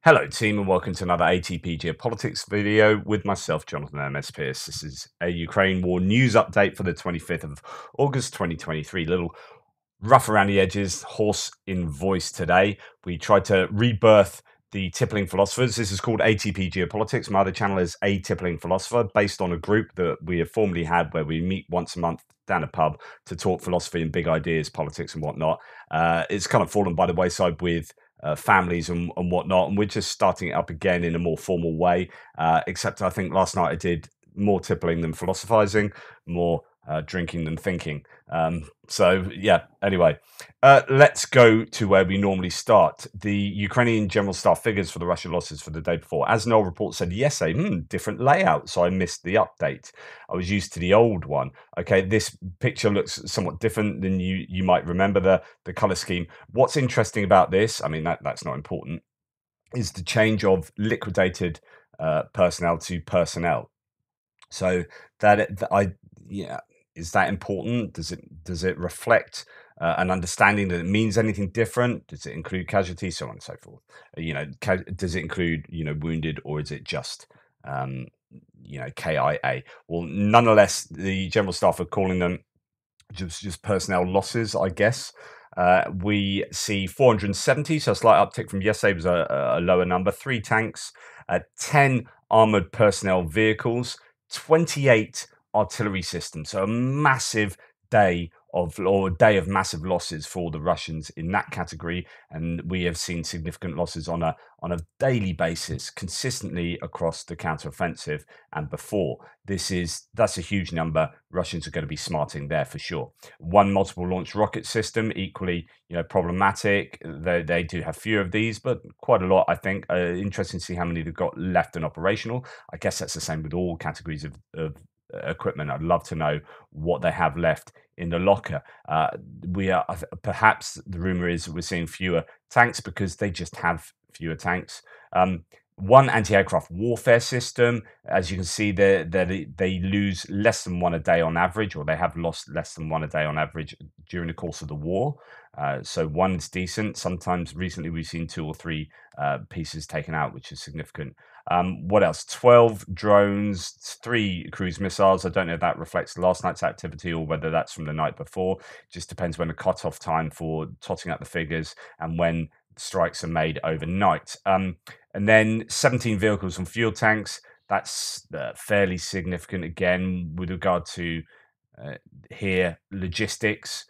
Hello, team, and welcome to another ATP Geopolitics video with myself, Jonathan M.S. Pierce. This is a Ukraine war news update for the 25th of August 2023. Little rough around the edges, hoarse in voice today. We tried to rebirth the Tippling Philosophers. This is called ATP Geopolitics. My other channel is A Tippling Philosopher, based on a group that we have formerly had where we meet once a month down a pub to talk philosophy and big ideas, politics and whatnot. It's kind of fallen by the wayside with families and whatnot, and we're just starting it up again in a more formal way. Except I think last night I did more tippling than philosophizing, more drinking than thinking. So yeah, anyway, let's go to where we normally start. The Ukrainian General Staff figures for the Russian losses for the day before. As Noel Report said yesterday, different layout, so I missed the update. I was used to the old one. Okay, this picture looks somewhat different than you might remember the color scheme. What's interesting about this, I mean, that's not important, is the change of liquidated personnel to personnel. So yeah, is that important? Does it reflect an understanding that it means anything different? Does it include casualties, so on and so forth? Does it include wounded, or is it just um, KIA? Well, nonetheless, the general staff are calling them just personnel losses, I guess. We see 470, so a slight uptick from yesterday, was a lower number. 3 tanks, 10 armored personnel vehicles, 28 artillery systems. So a massive day of massive losses for the Russians in that category, and we have seen significant losses on a daily basis, consistently across the counteroffensive and before. That's a huge number. Russians are going to be smarting there for sure. One multiple launch rocket system, equally problematic. They do have fewer of these, but quite a lot, I think. Interesting to see how many they've got left and operational. I guess that's the same with all categories of equipment. I'd love to know what they have left in the locker. Perhaps the rumor is we're seeing fewer tanks because they just have fewer tanks. One anti-aircraft warfare system, as you can see, they lose less than one a day on average, or they have lost less than one a day on average during the course of the war. So one is decent. Sometimes recently we've seen 2 or 3 pieces taken out, which is significant. What else? 12 drones, 3 cruise missiles. I don't know if that reflects last night's activity or whether that's from the night before. Just depends when the cutoff time for totting out the figures and when strikes are made overnight. And then 17 vehicles and fuel tanks. That's fairly significant again with regard to here logistics,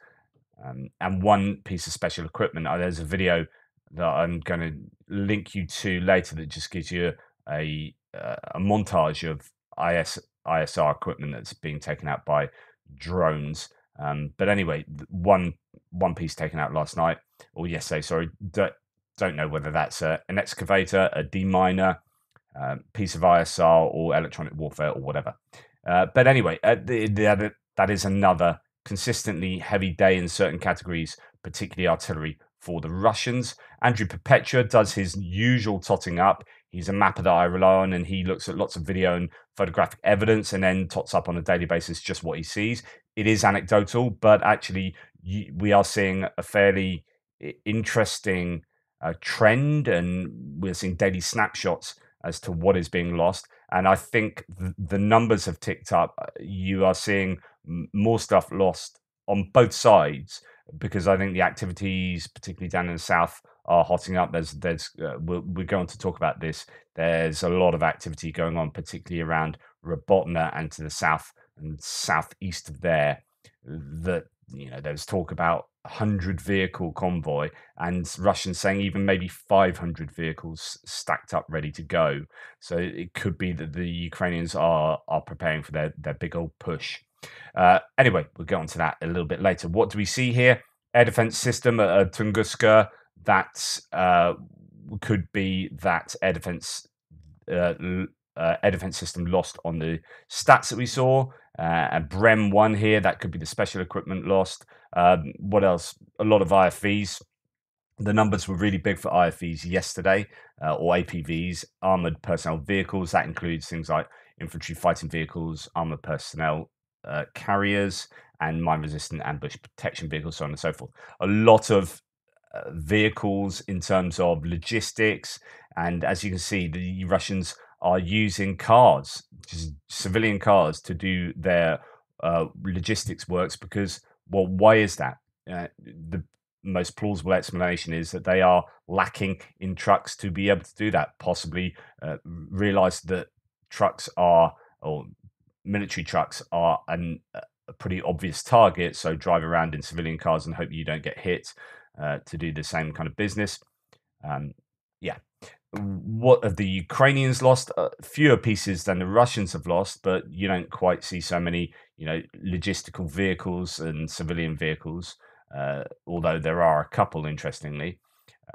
and 1 piece of special equipment. There's a video that I'm going to link you to later that just gives you a montage of ISR equipment that's being taken out by drones. But anyway, one piece taken out last night or yesterday. Sorry, don't know whether that's an excavator, a deminer, piece of ISR, or electronic warfare, or whatever. But anyway, that is another consistently heavy day in certain categories, particularly artillery for the Russians. Andrew Perpetua does his usual totting up. He's a mapper that I rely on, and he looks at lots of video and photographic evidence and then tots up on a daily basis just what he sees. It is anecdotal, but actually we are seeing a fairly interesting trend, and we're seeing daily snapshots as to what is being lost. And I think the numbers have ticked up. You are seeing more stuff lost on both sides, because I think the activities, particularly down in the south, are hotting up. We're going to talk about this. There's a lot of activity going on, particularly around Robotna and to the south and southeast of there. That there's talk about 100 vehicle convoy, and Russians saying even maybe 500 vehicles stacked up ready to go. So it could be that the Ukrainians are preparing for their big old push. Anyway, we'll get onto that a little bit later. What do we see here? Air defense system at Tunguska. That could be that air defense system lost on the stats that we saw. And Brem 1 here, that could be the special equipment lost. What else? A lot of IFVs. The numbers were really big for IFVs yesterday, or APVs, armored personnel vehicles. That includes things like infantry fighting vehicles, armored personnel carriers, and mine-resistant ambush protection vehicles, so on and so forth. A lot of vehicles in terms of logistics And as you can see, the Russians are using cars, just civilian cars, to do their logistics works because, well, why is that? The most plausible explanation is that they are lacking in trucks to be able to do that. Possibly realize that trucks are, or military trucks are, a pretty obvious target. So drive around in civilian cars and hope you don't get hit to do the same kind of business. Um, yeah. What have the Ukrainians lost? Fewer pieces than the Russians have lost, but you don't quite see so many, logistical vehicles and civilian vehicles, although there are a couple, interestingly.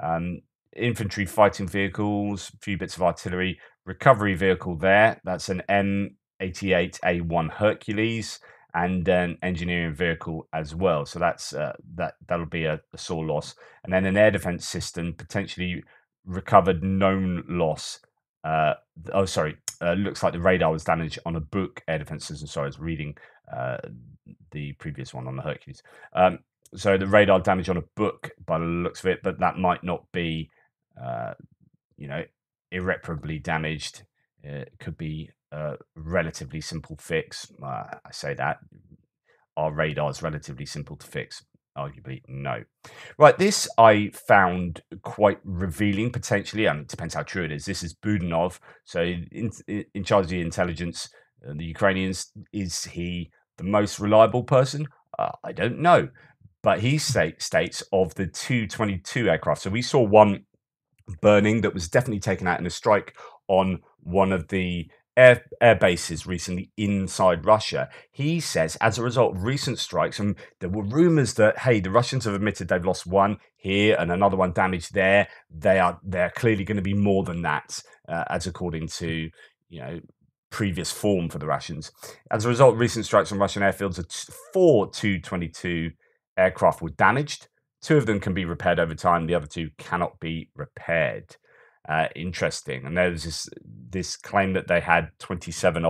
Um, Infantry fighting vehicles, a few bits of artillery, recovery vehicle there. That's an M88A1 Hercules and an engineering vehicle as well. So that'll be a sore loss. And then an air defense system, potentially recovered known loss. Looks like the radar was damaged on a Buk air defense system. Sorry, I was reading uh, the previous one on the Hercules. So the radar damage on a Buk by the looks of it, but that might not be, uh, you know, irreparably damaged. It could be a relatively simple fix. I say that our radar is relatively simple to fix. Arguably, no. Right, this I found quite revealing potentially, and it depends how true it is. This is Budanov, so in charge of the intelligence, the Ukrainians. Is he the most reliable person? I don't know, but he states of the Tu-22 aircraft. So we saw one burning that was definitely taken out in a strike on one of the air bases recently inside Russia. He says, as a result of recent strikes, and there were rumors that, hey, the Russians have admitted they've lost one here and another one damaged there. They're clearly going to be more than that, as according to previous form for the Russians. As a result, recent strikes on Russian airfields, 4 Tu-22 aircraft were damaged. 2 of them can be repaired over time. The other 2 cannot be repaired. Interesting. And there's this claim that they had 27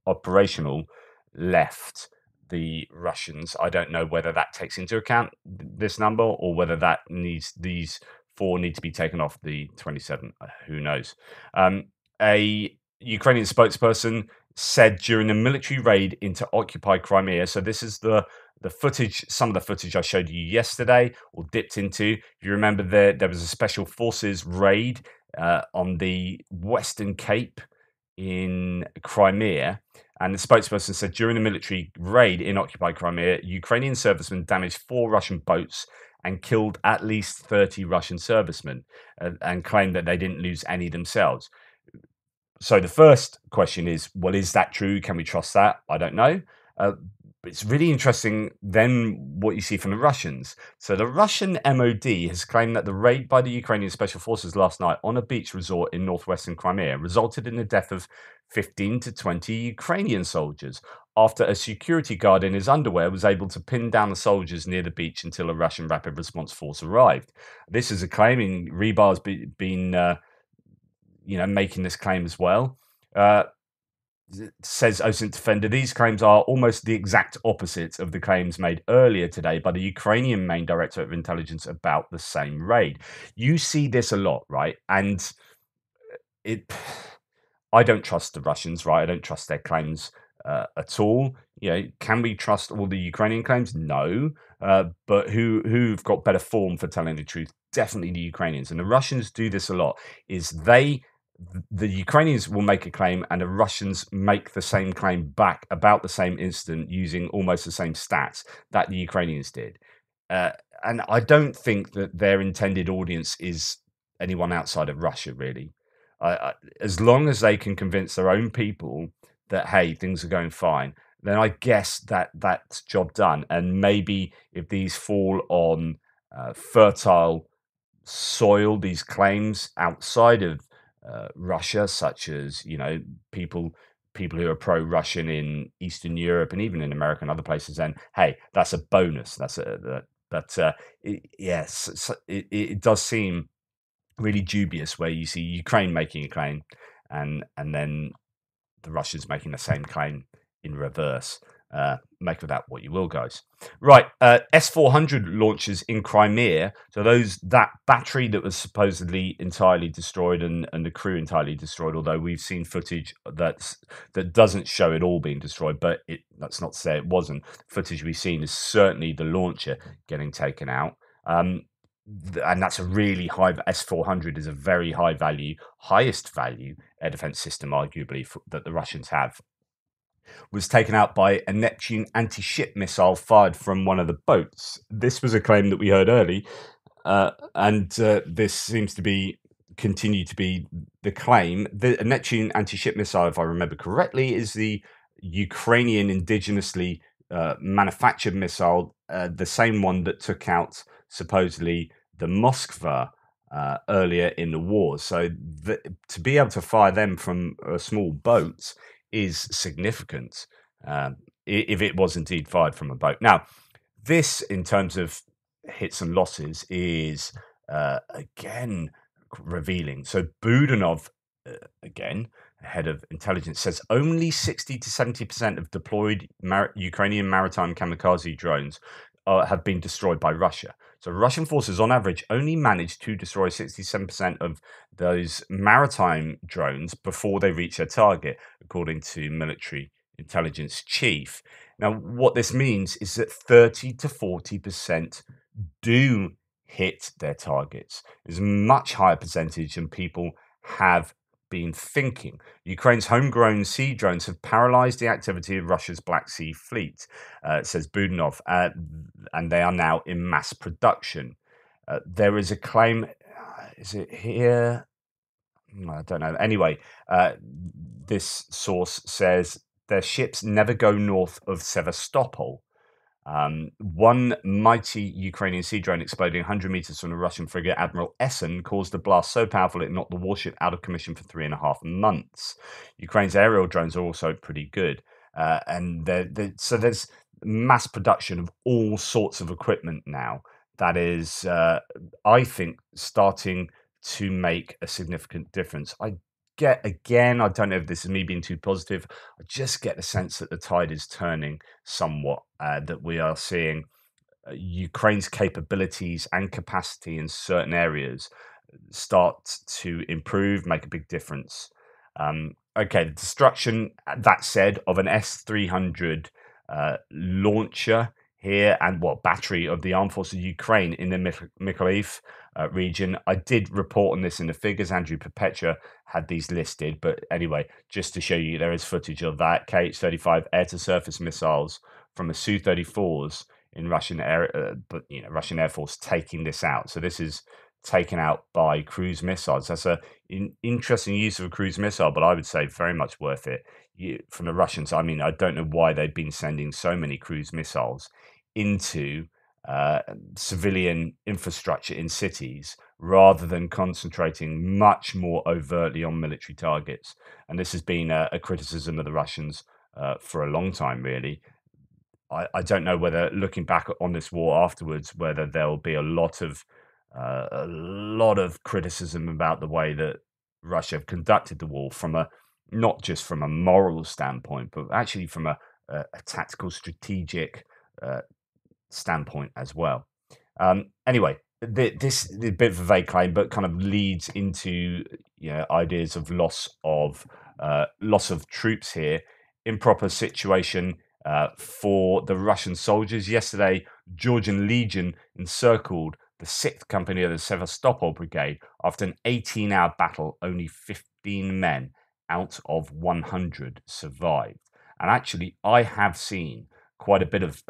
operational left, the Russians. I don't know whether that takes into account this number or whether these 4 need to be taken off the 27. Who knows? A Ukrainian spokesperson said during a military raid into occupied Crimea. So this is the footage, some of the footage I showed you yesterday or dipped into. If you remember, there was a special forces raid on the Western Cape in Crimea. And the spokesperson said during the military raid in occupied Crimea, Ukrainian servicemen damaged 4 Russian boats and killed at least 30 Russian servicemen, and claimed that they didn't lose any themselves. So the first question is, well, is that true? Can we trust that? I don't know. It's really interesting then what you see from the Russians. So the Russian MOD has claimed that the raid by the Ukrainian special forces last night on a beach resort in northwestern Crimea resulted in the death of 15 to 20 Ukrainian soldiers after a security guard in his underwear was able to pin down the soldiers near the beach until a Russian rapid response force arrived. This is a claim, and Rebar's been making this claim as well. Says OSINT Defender, these claims are almost the exact opposite of the claims made earlier today by the Ukrainian main director of intelligence about the same raid. You see this a lot, right? And I don't trust the Russians, right? I don't trust their claims at all. Can we trust all the Ukrainian claims? No. But who've got better form for telling the truth? Definitely the Ukrainians. And the Russians do this a lot. The Ukrainians will make a claim and the Russians make the same claim back about the same incident using almost the same stats that the Ukrainians did. And I don't think that their intended audience is anyone outside of Russia, really. As long as they can convince their own people that, hey, things are going fine, then I guess that's job done. And maybe if these fall on fertile soil, these claims outside of Russia, such as people who are pro-Russian in Eastern Europe and even in America and other places, then hey, that's a bonus. Yes, it does seem really dubious where you see Ukraine making a claim and then the Russians making the same claim in reverse. Make of that what you will, guys. Right, S-400 launches in Crimea. So that battery that was supposedly entirely destroyed and the crew entirely destroyed. Although we've seen footage that doesn't show it all being destroyed, but that's not to say it wasn't. Footage we've seen is certainly the launcher getting taken out. And that's a really high. S-400 is a very high value, highest value air defense system, arguably, that the Russians have. Was taken out by a Neptune anti-ship missile fired from one of the boats. This was a claim that we heard early, and this seems to continue to be the claim. The Neptune anti-ship missile, if I remember correctly, is the Ukrainian indigenously manufactured missile, the same one that took out supposedly the Moskva earlier in the war. So to be able to fire them from a small boat is significant, if it was indeed fired from a boat. Now, this, in terms of hits and losses, is again revealing. So Budanov, again, head of intelligence, says only 60 to 70% of deployed Ukrainian maritime kamikaze drones have been destroyed by Russia. So Russian forces, on average, only managed to destroy 67% of those maritime drones before they reach their target, according to military intelligence chief. Now, what this means is that 30 to 40% do hit their targets. It's a much higher percentage than people have been thinking. Ukraine's homegrown sea drones have paralyzed the activity of Russia's Black Sea fleet, says Budanov, and they are now in mass production. There is a claim, is it here? I don't know. Anyway, this source says their ships never go north of Sevastopol. One mighty Ukrainian sea drone exploding 100 meters from the Russian frigate Admiral Essen caused a blast so powerful it knocked the warship out of commission for 3.5 months. Ukraine's aerial drones are also pretty good. So there's mass production of all sorts of equipment now that is, I think, starting to make a significant difference. I don't know if this is me being too positive. I just get the sense that the tide is turning somewhat, that we are seeing Ukraine's capabilities and capacity in certain areas start to improve, make a big difference. Okay, the destruction, that said, of an S-300 launcher here and battery of the armed forces of Ukraine in the Mykolaiv region. I did report on this in the figures. Andrew Perpetua had these listed, but anyway, just to show you, there is footage of that Kh-35 air-to-surface missiles from the Su-34s in Russian Russian Air Force taking this out. So this is taken out by cruise missiles. That's an interesting use of a cruise missile, but I would say very much worth it from the Russians. I mean, I don't know why they've been sending so many cruise missiles into civilian infrastructure in cities rather than concentrating much more overtly on military targets. And this has been a criticism of the Russians for a long time, really. I don't know whether, looking back on this war afterwards, whether there'll be a lot of criticism about the way that Russia have conducted the war, not just from a moral standpoint, but actually from a tactical, strategic standpoint as well. Anyway, this is a bit of a vague claim, but kind of leads into ideas of loss of troops here. Improper situation for the Russian soldiers. Yesterday, Georgian Legion encircled the 6th Company of the Sevastopol Brigade. After an 18-hour battle, only 15 men out of 100 survived. And actually, I have seen quite a bit of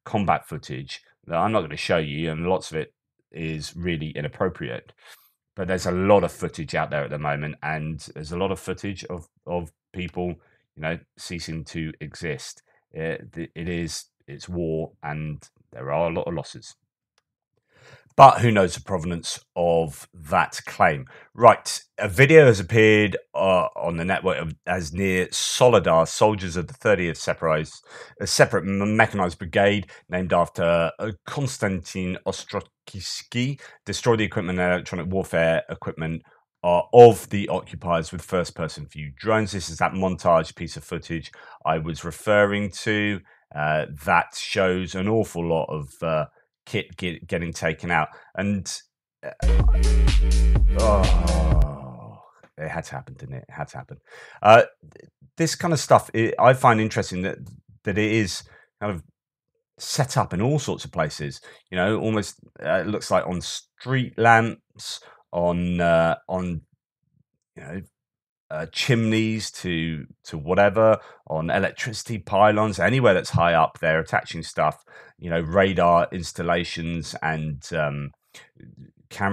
combat footage that I'm not going to show you, and lots of it is really inappropriate. But there's a lot of footage out there at the moment, and there's a lot of footage of people, ceasing to exist. It's war, and there are a lot of losses. But who knows the provenance of that claim? Right, a video has appeared on the network as near Soledar, soldiers of the 30th separate mechanized brigade, named after Konstantin Ostroksky, destroyed the equipment and electronic warfare equipment of the occupiers with first-person view drones. This is that montage piece of footage I was referring to that shows an awful lot of kit getting taken out. And oh, it had to happen, didn't it? It had to happen. This kind of stuff I find interesting that it is kind of set up in all sorts of places. You know, almost it looks like on street lamps, on you know chimneys to whatever, on electricity pylons, anywhere that's high up. They're attaching stuff. You know, radar installations and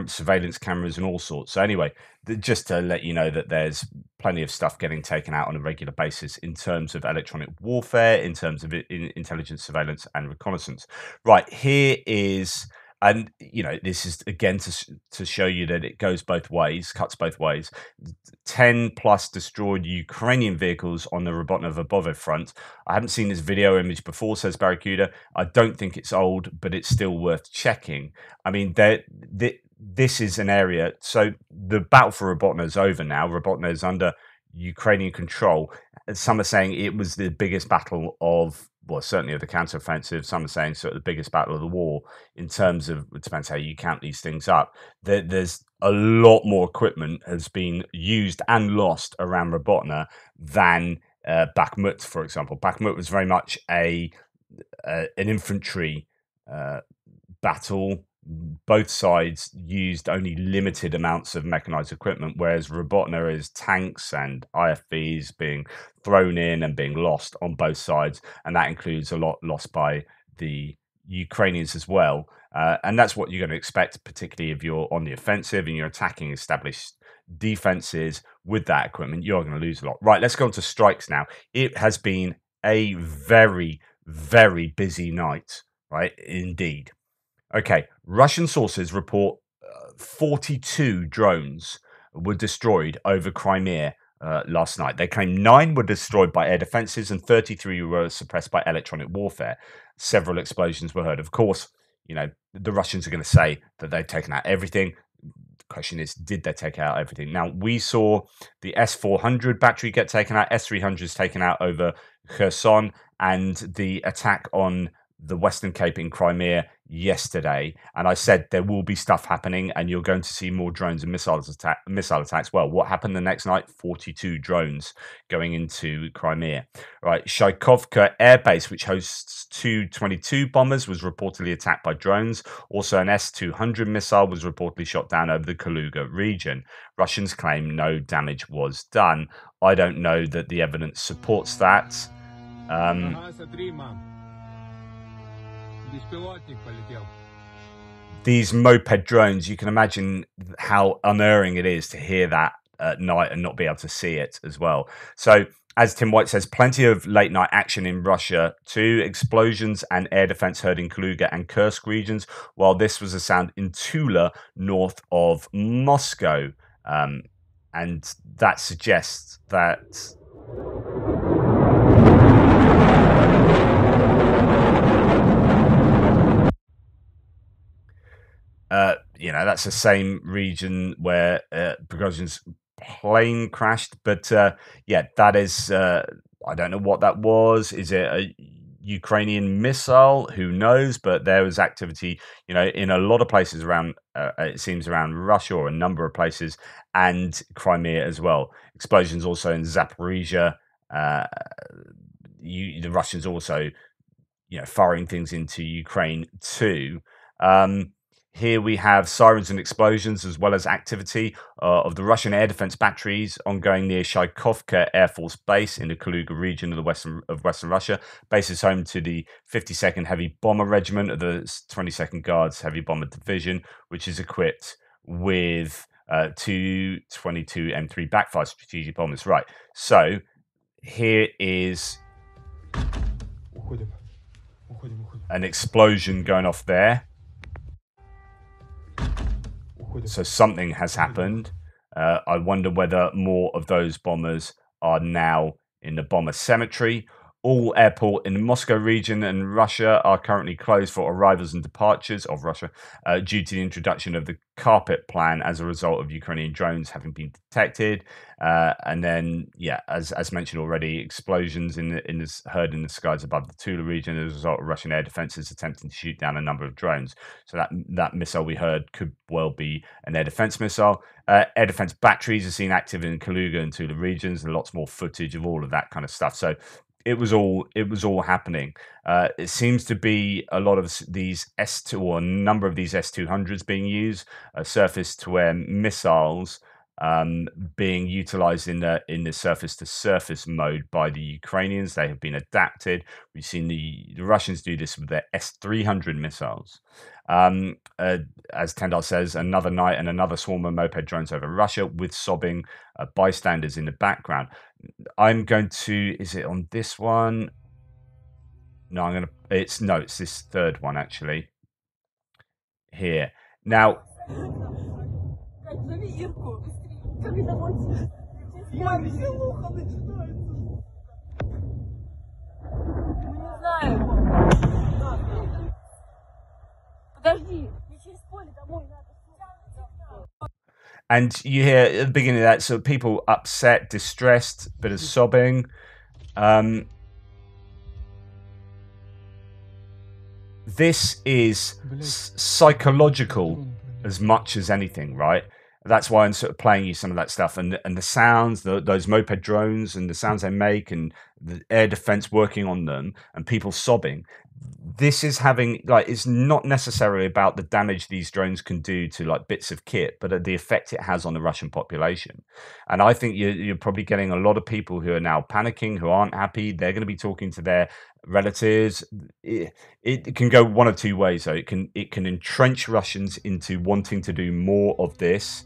surveillance cameras and all sorts. So anyway, just to let you know that there's plenty of stuff getting taken out on a regular basis in terms of electronic warfare, in terms of intelligence, surveillance, and reconnaissance. Right, here is, and you know, this is again to show you that it goes both ways, cuts both ways. 10 plus destroyed Ukrainian vehicles on the Robotnovo front. I haven't seen this video image before, says Barracuda. I don't think it's old, but it's still worth checking. I mean, this is an area. So the battle for Robotno is over now. Robotno is under Ukrainian control. Some are saying it was the biggest battle of, well, certainly of the counteroffensive. Some are saying sort of the biggest battle of the war in terms of, it depends how you count these things up. There's a lot more equipment has been used and lost around Robotno than Bakhmut, for example. Bakhmut was very much an infantry battle. Both sides used only limited amounts of mechanized equipment, whereas Robotno is tanks and IFVs being thrown in and being lost on both sides, and that includes a lot lost by the Ukrainians as well. And that's what you're going to expect, particularly if you're on the offensive and you're attacking established defenses with that equipment. You're going to lose a lot. Right, let's go on to strikes now. It has been a very, very busy night, right? Indeed. Okay, Russian sources report 42 drones were destroyed over Crimea last night. They claim 9 were destroyed by air defenses and 33 were suppressed by electronic warfare. Several explosions were heard. Of course, you know, the Russians are going to say that they've taken out everything. The question is, did they take out everything? Now, we saw the S-400 battery get taken out, S-300 is taken out over Kherson, and the attack on the Western Cape in Crimea yesterday, and I said there will be stuff happening and you're going to see more drones and missile attacks. Well, what happened the next night? 42 drones going into Crimea. Right, Shaikovka Air Base, which hosts 222 bombers, was reportedly attacked by drones. Also, an S-200 missile was reportedly shot down over the Kaluga region. Russians claim no damage was done. I don't know that the evidence supports that. These moped drones, you can imagine how unerring it is to hear that at night and not be able to see it as well. So, as Tim White says, plenty of late night action in Russia too. Explosions and air defense heard in Kaluga and Kursk regions, while this was a sound in Tula, north of Moscow. And that suggests that you know, that's the same region where Prigozhin's plane crashed. But yeah, that is, I don't know what that was. Is it a Ukrainian missile? Who knows? But there was activity, you know, in a lot of places around, it seems, around Russia, or a number of places, and Crimea as well. Explosions also in Zaporizhia. The Russians also, you know, firing things into Ukraine too. Here we have sirens and explosions, as well as activity of the Russian air defense batteries ongoing near Shaikovka Air Force Base in the Kaluga region of Western Russia. Base is home to the 52nd Heavy Bomber Regiment of the 22nd Guards Heavy Bomber Division, which is equipped with 2 22 M3 backfire strategic bombers. Right, so here is an explosion going off there. So something has happened. I wonder whether more of those bombers are now in the bomber cemetery, All airport in the Moscow region and Russia are currently closed for arrivals and departures of Russia due to the introduction of the carpet plan as a result of Ukrainian drones having been detected. And then, yeah, as mentioned already, explosions heard in the skies above the Tula region as a result of Russian air defenses attempting to shoot down a number of drones. So that missile we heard could well be an air defense missile. Air defense batteries are seen active in Kaluga and Tula regions, and lots more footage of all of that kind of stuff. So it was all happening. It seems to be a lot of these S2 or a number of these S-200s being used, surface-to-air missiles being utilized in the surface-to-surface mode by the Ukrainians. They have been adapted. We've seen the Russians do this with their S-300 missiles. As Tendar says, another night and another swarm of moped drones over Russia with sobbing bystanders in the background. I'm going to, is it on this one? No, it's this third one actually. Here. Now, and you hear at the beginning of that, so people upset, distressed, bit of sobbing. This is psychological as much as anything, right? That's why I'm sort of playing you some of that stuff and the sounds, those moped drones and the sounds they make and the air defense working on them and people sobbing. This is having, like, it's not necessarily about the damage these drones can do to like bits of kit, but the effect it has on the Russian population. And I think you're probably getting a lot of people who are now panicking, who aren't happy. They're going to be talking to their relatives. It can go one of two ways, though. It can entrench Russians into wanting to do more of this.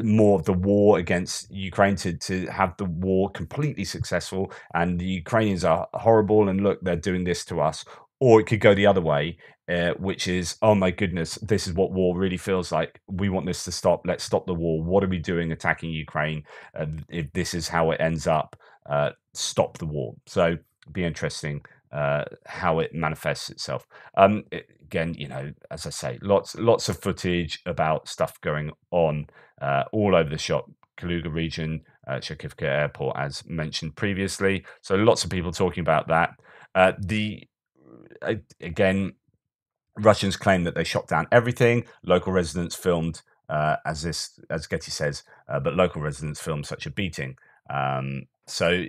More of the war against Ukraine to have the war completely successful, and the Ukrainians are horrible and look, they're doing this to us. Or it could go the other way, which is, oh my goodness, this is what war really feels like. We want this to stop. Let's stop the war. What are we doing attacking Ukraine? If this is how it ends up, stop the war. So it'd be interesting how it manifests itself. Again, as I say, lots of footage about stuff going on all over the shop, Kaluga region, Chekivka airport, as mentioned previously. So lots of people talking about that. Again, Russians claim that they shot down everything. Local residents filmed, as Getty says, but local residents filmed such a beating. So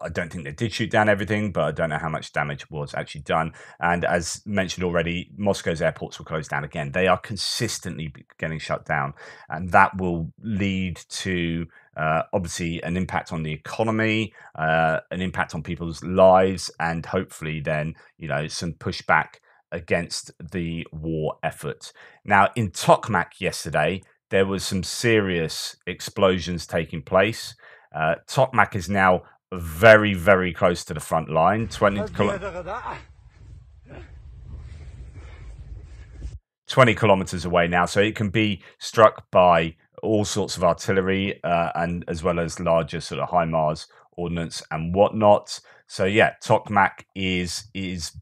I don't think they did shoot down everything, but I don't know how much damage was actually done. And as mentioned already, Moscow's airports were closed down again. They are consistently getting shut down, and that will lead to obviously an impact on the economy, an impact on people's lives, and hopefully then some pushback against the war effort. Now, in Tokmak yesterday, there was some serious explosions taking place. Tokmak is now very, very close to the front line, 20 kilometers away now, so it can be struck by all sorts of artillery and as well as larger sort of HIMARS ordnance and whatnot. So yeah, Tokmak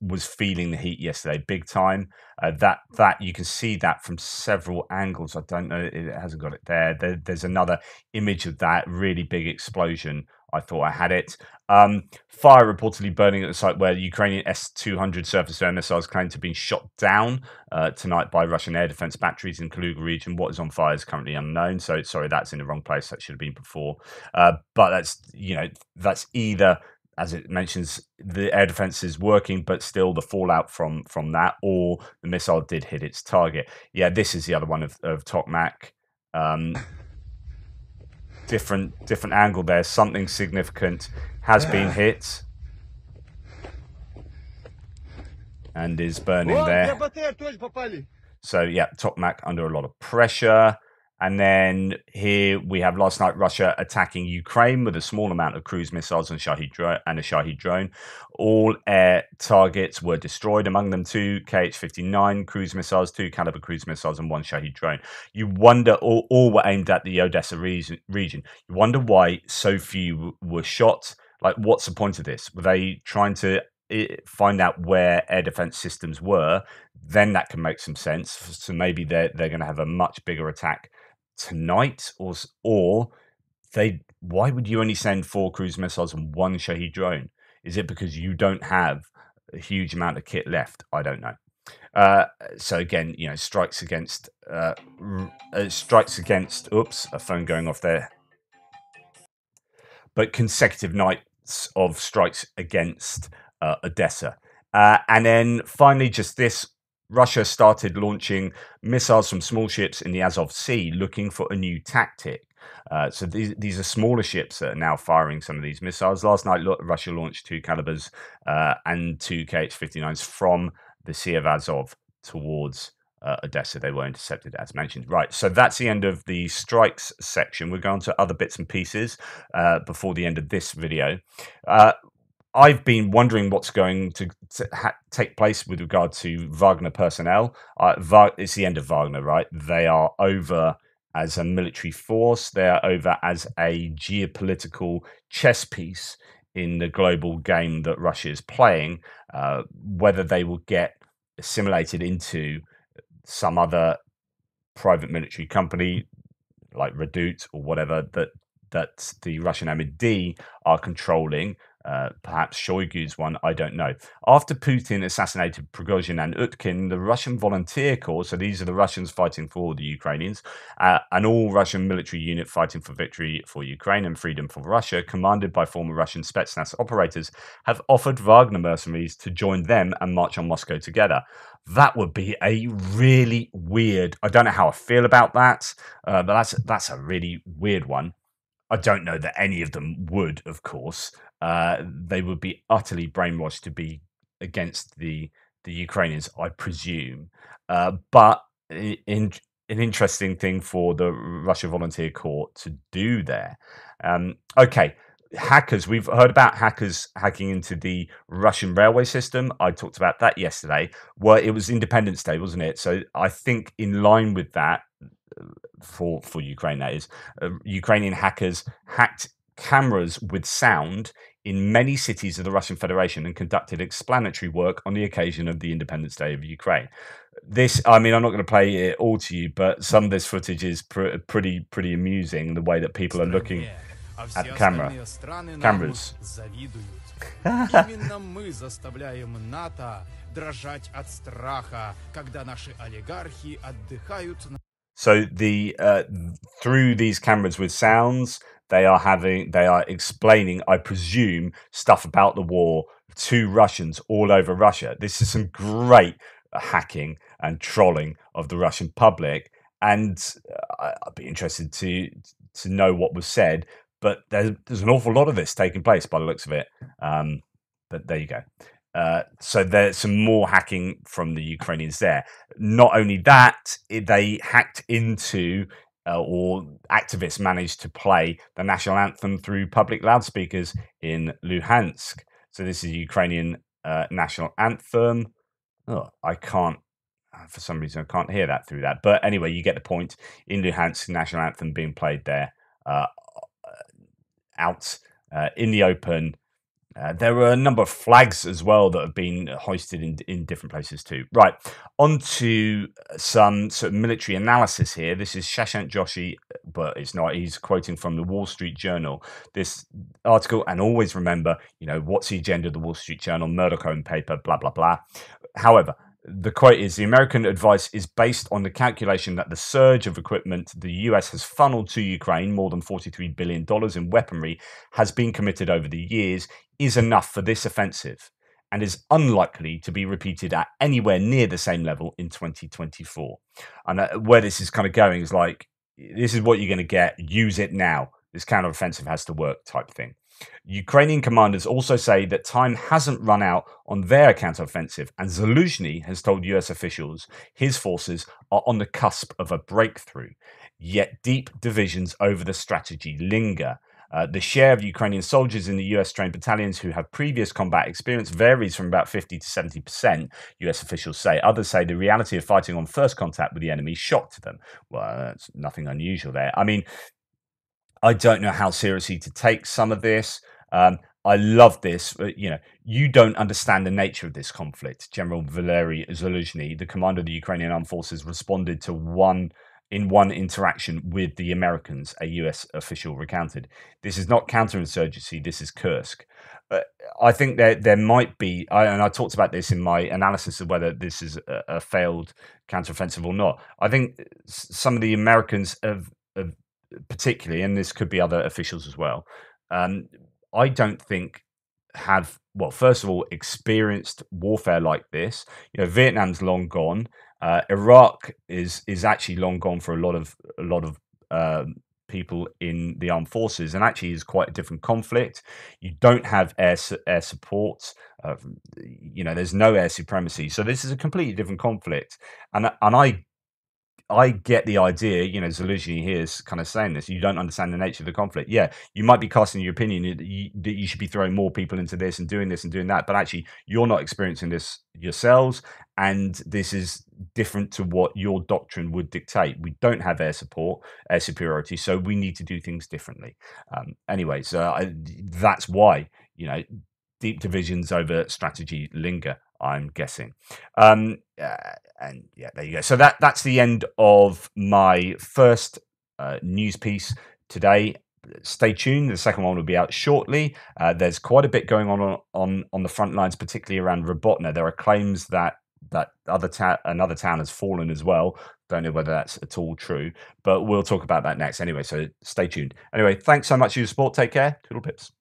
was feeling the heat yesterday big time. That you can see that from several angles. I don't know, it hasn't got it there. There's another image of that really big explosion. I thought I had it. Fire reportedly burning at the site where Ukrainian S-200 surface-to-air missiles claim to have been shot down tonight by Russian air defense batteries in Kaluga region. What is on fire is currently unknown. So sorry, that's in the wrong place. That should have been before. But that's either, as it mentions, the air defense is working, but still the fallout from that, or the missile did hit its target. Yeah, this is the other one of Tokmak. Different angle there. Something significant has been hit and is burning there. So yeah, Tokmak under a lot of pressure. And then here we have last night Russia attacking Ukraine with a small amount of cruise missiles and a Shahed drone. All air targets were destroyed, among them 2 Kh-59 cruise missiles, 2 Caliber cruise missiles, and 1 Shahed drone. You wonder, all were aimed at the Odessa region. You wonder why so few were shot. Like, what's the point of this? Were they trying to find out where air defense systems were? Then that can make some sense. So maybe they're going to have a much bigger attack tonight, or they. Why would you only send 4 cruise missiles and 1 Shahed drone? Is it because you don't have a huge amount of kit left? I don't know. So again, strikes against. Oops, a phone going off there. But consecutive nights of strikes against Odessa. And then finally, just this, Russia started launching missiles from small ships in the Azov Sea, looking for a new tactic. So these are smaller ships that are now firing some of these missiles. Last night, Russia launched 2 Kalibrs and 2 Kh-59s from the Sea of Azov towards Odessa. They were intercepted, as mentioned. Right, so that's the end of the strikes section. We're going to other bits and pieces before the end of this video. I've been wondering what's going to take place with regard to Wagner personnel. It's the end of Wagner, right? They are over as a military force. They are over as a geopolitical chess piece in the global game that Russia is playing. Whether they will get assimilated into some other private military company like Redout or whatever that the Russian MND are controlling, perhaps Shoigu's one, I don't know. After Putin assassinated Prigozhin and Utkin, the Russian Volunteer Corps, so these are the Russians fighting for the Ukrainians, an all-Russian military unit fighting for victory for Ukraine and freedom for Russia, commanded by former Russian Spetsnaz operators, have offered Wagner mercenaries to join them and march on Moscow together. That would be a really weird, I don't know how I feel about that, but that's a really weird one. I don't know that any of them would, of course. They would be utterly brainwashed to be against the Ukrainians, I presume. But an interesting thing for the Russia Volunteer Corps to do there. Okay, hackers. We've heard about hackers hacking into the Russian railway system. I talked about that yesterday. Well, it was Independence Day, wasn't it? So I think in line with that, for Ukraine, that is, Ukrainian hackers hacked cameras with sound in many cities of the Russian Federation and conducted explanatory work on the occasion of the Independence Day of Ukraine. This, I mean, I'm not going to play it all to you, but some of this footage is pretty amusing. The way that people are looking at the cameras. Именно мы заставляем НАТО дрожать от страха, когда наши олигархи отдыхают. So through these cameras with sounds, they are explaining, I presume, stuff about the war to Russians all over Russia. This is some great hacking and trolling of the Russian public, and I'd be interested to know what was said. But there's an awful lot of this taking place by the looks of it. But there you go. So there's some more hacking from the Ukrainians there. Not only that, they hacked into or activists managed to play the national anthem through public loudspeakers in Luhansk. So this is Ukrainian national anthem. Oh, I can't, for some reason, I can't hear that through that. But anyway, you get the point. In Luhansk, national anthem being played there out in the open. There were a number of flags as well that have been hoisted in different places too. Right, on to some sort of military analysis here. This is Shashank Joshi, but it's not. He's quoting from the Wall Street Journal. This article, and always remember, what's the agenda of the Wall Street Journal, Murdoch owned paper, blah, blah, blah. However, the quote is, the American advice is based on the calculation that the surge of equipment the US has funneled to Ukraine, more than $43 billion in weaponry, has been committed over the years, is enough for this offensive and is unlikely to be repeated at anywhere near the same level in 2024. And where this is kind of going is like, this is what you're going to get, use it now. This counteroffensive has to work type thing. Ukrainian commanders also say that time hasn't run out on their counteroffensive, and Zaluzhny has told US officials his forces are on the cusp of a breakthrough. Yet deep divisions over the strategy linger. The share of Ukrainian soldiers in the US-trained battalions who have previous combat experience varies from about 50 to 70%, US officials say. Others say the reality of fighting on first contact with the enemy shocked them. Well, that's nothing unusual there. I mean, I don't know how seriously to take some of this. I love this. You don't understand the nature of this conflict. General Valery Zaluzhny, the commander of the Ukrainian armed forces, responded to one interaction with the Americans, a US official recounted. This is not counterinsurgency, this is Kursk. I think there might be, and I talked about this in my analysis of whether this is a failed counteroffensive or not. I think some of the Americans have particularly, and this could be other officials as well, I don't think have, well, first of all, experienced warfare like this. Vietnam's long gone. Iraq is actually long gone for a lot of people in the armed forces, and actually is quite a different conflict. You don't have air support. There's no air supremacy, so this is a completely different conflict. And I get the idea, Zaluzhny here is kind of saying this. You don't understand the nature of the conflict. Yeah, you might be casting your opinion that you should be throwing more people into this and doing that, but actually you're not experiencing this yourselves, and this is different to what your doctrine would dictate. We don't have air superiority, so we need to do things differently. Anyways, that's why, deep divisions over strategy linger, I'm guessing. And yeah, there you go. So that's the end of my first news piece today. Stay tuned. The second one will be out shortly. There's quite a bit going on the front lines, particularly around Robotna. There are claims that another town has fallen as well. Don't know whether that's at all true, but we'll talk about that next anyway. So stay tuned. Anyway, thanks so much for your support. Take care. Toodle pips.